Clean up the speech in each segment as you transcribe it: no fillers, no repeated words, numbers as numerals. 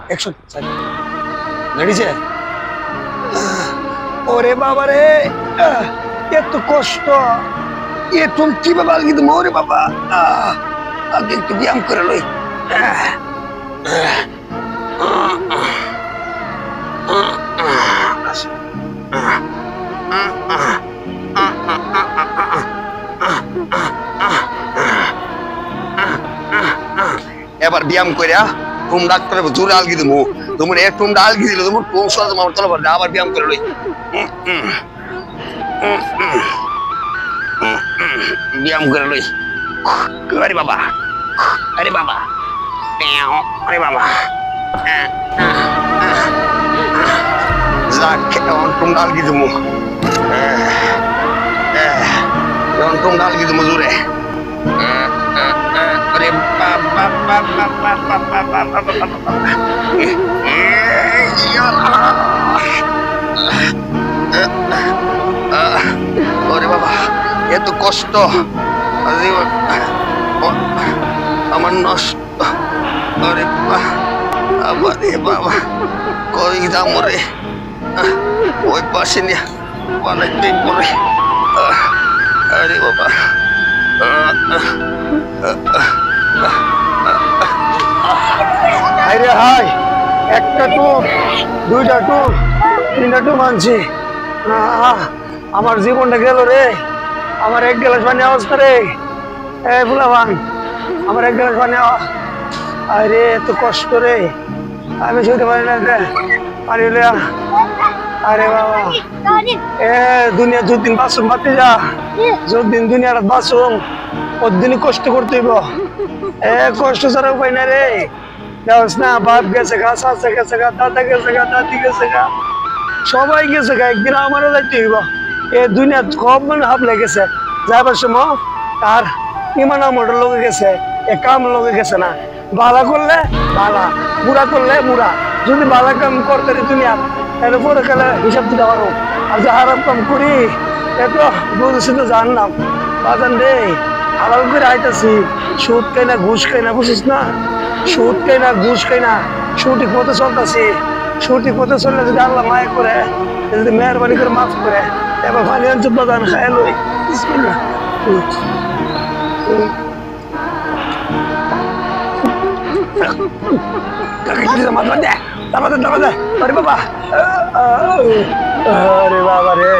Action নড়িছে ওরে বাবা রে এত কষ্ট এ তুমি কিভাবে আলগি তুমি ওরে বাবা আগে একটু ব্যায়াম করে লই এবার ব্যায়াম করে টুম ডাক্তার জোরে আলগি দিমু তোমার এক টুম আলগি দিলে তোমার টুম সরে তোমার তলা পড়বে আবার ব্যায়াম করে লই ব্যায়াম করে লই আরে বাবা আরে বাবা আরে বাবা যাক এখন টুম আলগি দিমু এখন টুম আলগি দিমু জোরে अरे अरे बाबा ये तो कष्ट আমার নষ্ট अरे बाबा কই যাম রে ওই পাশে নিয়ে পালাইতেই পড়ে अरे बाबा আরে হাই একটা টুম দুইটা টুম তিনটা টুম আনছি আমার জীবনটা গেল রে আমার এক গ্লাস পানি অবস্থা রে এ ফুলাবান আমার এক গ্লাস পানি আরে এত কষ্ট রে আমি শুতে পারি না রে পানি লিয়া আরে বাবা এ দুনিয়া যতদিন বাসুম বাতি যা যতদিন দুনিয়ার বাসুম ওদিনই কষ্ট করতে হইব এ কষ্ট ছাড়া উপায় না রে দেওয়াস না বাপ গেছে গা চাচা গেছে গা দাদা গেছে গা দাদি গেছে গা সবাই গেছে গা একদিন আমারও যাইতে হইব এ দুনিয়া সব মানে হাফ লেগেছে যাইবার সময় তার ইমান আমর লোকে গেছে এ কাম লোকে গেছে না বালা করলে বালা বুড়া করলে বুড়া যদি বালা কাম করতে রে দুনিয়া তাহলে পরে কালে হিসাব দিতে পারো আর যে হারাম কাম করি এত বুঝেছি তো জানলাম বাজান রে হালাল করে আইতাছি সুদ খাই না ঘুষ খাই না বুঝিস না সুদ খাই না ঘুষ খাই না সঠিক পথে চলতেছি সঠিক পথে চললে যদি আল্লাহ মায়া করে যদি মেহরবানি করে মাফ করে এবার পানি আনছো বাজান খাই লই বিসমিল্লাহ আরে বাবা রে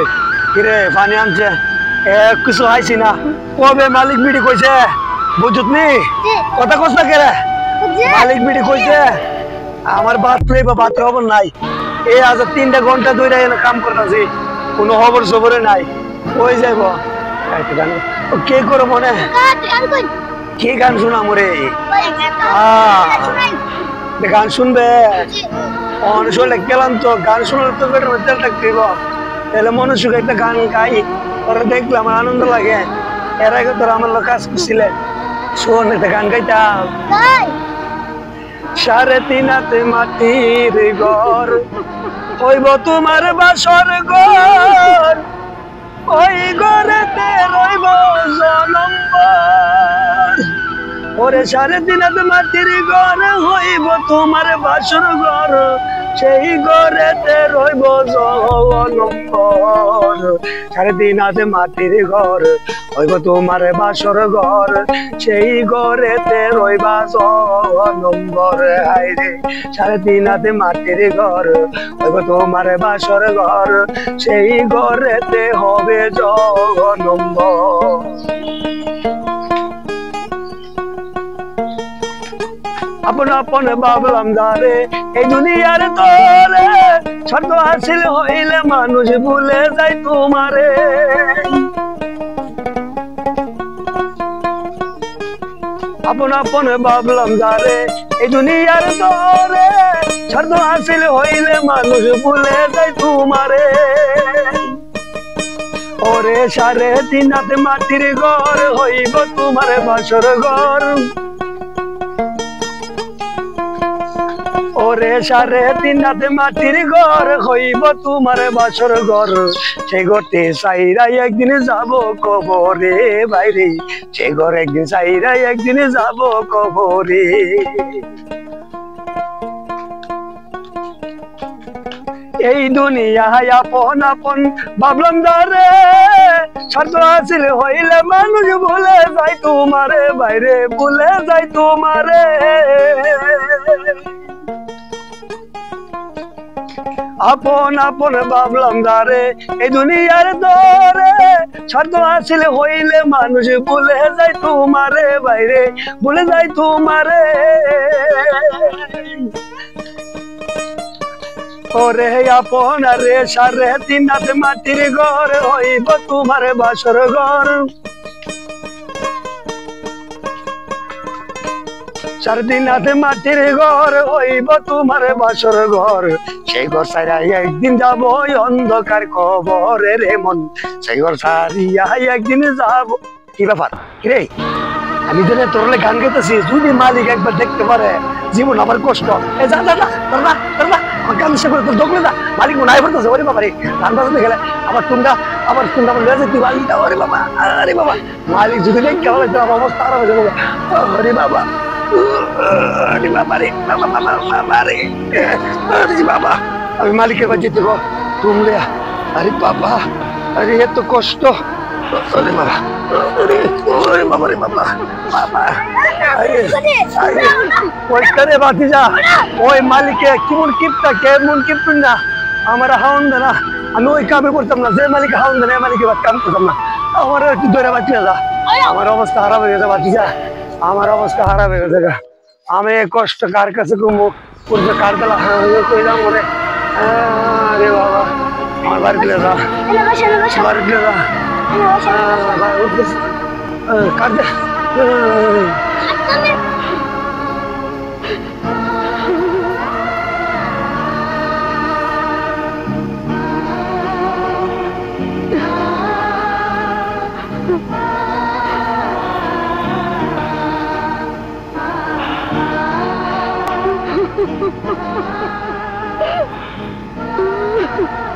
কিরে পানি আনছে কিছু আইছি না কবে মালিক বিড়ি কইছে বুঝুত নি কথা কস না কেরে মালিক বিড়ি কইছে আমার বাত প্লে বা বাত খবর নাই এই আজ 3 ঘন্টা ধরে এনে কাম করতেছি কোনো খবর সবরে নাই কই যাইব গান কে করে মনে কে গান শোনা মরে গান শুনবে শুনলে গেলাম তো গান শুনলে তো বেটার তেল থাকতেইব তাহলে মনে সুখে একটা গান গাই ওরা দেখলে আমার আনন্দ লাগে এর আগে তোরা আমার লোক কাজ করছিলে শোন একটা গান গাইতাম সাড়ে তিনাতে মাটির ঘর হইব তোমার বাসর ঘর ওই ঘরেতে রইব জনম্বর ওরে সাড়ে তিনাতে মাটির ঘর হইব তোমার বাসর ঘর সেই ঘরেতে রইব জনম্বর সাড়ে তিনাতে মাটির ঘর হইব তোমার বাসর ঘর সেই ঘরেতে রইবা জনম্বর হাইরে সাড়ে তিনাতে মাটির ঘর হইব তোমার বাসর ঘর সেই ঘরেতে হবে জনম্বর আপন আপন ভাবলাম যারে এই দুনিয়ার তরে ছোট হাসিল হইলে মানুষ ভুলে যায় তোমারে আপন আপন ভাবলাম যারে এই দুনিয়ার তরে ছোট হাসিল হইলে মানুষ ভুলে যায় তোমারে ওরে সাড়ে তিনাতে মাটির ঘর হইব তোমার বাসর ঘর ওরে সাড়ে তিনাতে মাটির ঘর হইব তোমার বাসর ঘর সে ঘরতে সাইরাই একদিন যাব কবরে বাইরে সে ঘর একদিন সাইরাই একদিন যাব কবরে এই দুনিয়ায় আপন আপন ভাবলাম ধরে স্বার্থ হাসিল হইলে মানুষ ভুলে যায় তোমারে বাইরে ভুলে যায় তোমারে আপন আপন ভাবলাম ধরে এই দুনিয়ার দরে স্বার্থ হাসিল হইলে মানুষ ভুলে যায় তোমারে বাইরে ভুলে যায় তোমারে ওরে আপন রে সারে তিনাত মাটির ঘর হইব তোমার বাসর ঘর সার দিনাতে মাটির ঘর হইব তোমার বাসর ঘর সেই ঘর সারিয়া একদিন যাব অন্ধকার কবরে রে মন সেই ঘর সারিয়া একদিন যাব কি ব্যাপার রে আমি যেন তোরলে গান গাইতেছি যদি মালিক একবার দেখতে পারে জীবন আমার কষ্ট এ যা যা না আমার গান সে করে তোর দোকলে যা মালিক মনে হয় পড়তেছে ওরে বাবা রে গান বাজাতে গেলে আবার তোমরা আমার লয়ে যেতে মালিক ওরে বাবা আরে বাবা মালিক যদি দেখতে পারে তো আমার অবস্থা খারাপ হয়ে যাবে আরে বাবা আরে বাবা রে বাবা রে আরে বাবা আমি মালিকের কাছে যেতে গো তোমরা আরে বাবা আরে এত কষ্ট আরে বাবা ওরে বাবা রে বাবা বাবা ওই করে বাতিজা ওই মালিকে কেমন কিপটা কেমন কিপটুন না আমার হাউন না আমি ওই কামে করতাম না যে মালিক হাউন না মালিকে কাম করতাম না আমার একটু ধরে বাঁচিয়ে যা আমার অবস্থা খারাপ হয়ে গেছে বাতিজা আমার অবস্থা খারাপ হয়ে গেছে আমি কষ্ট কার কাছে করবে কার গেলা কই যাও মনে আরে বাবা আমার বাড়ি গেলে যা বাড়ি গেলে যা কার দে Ha ha ha ha!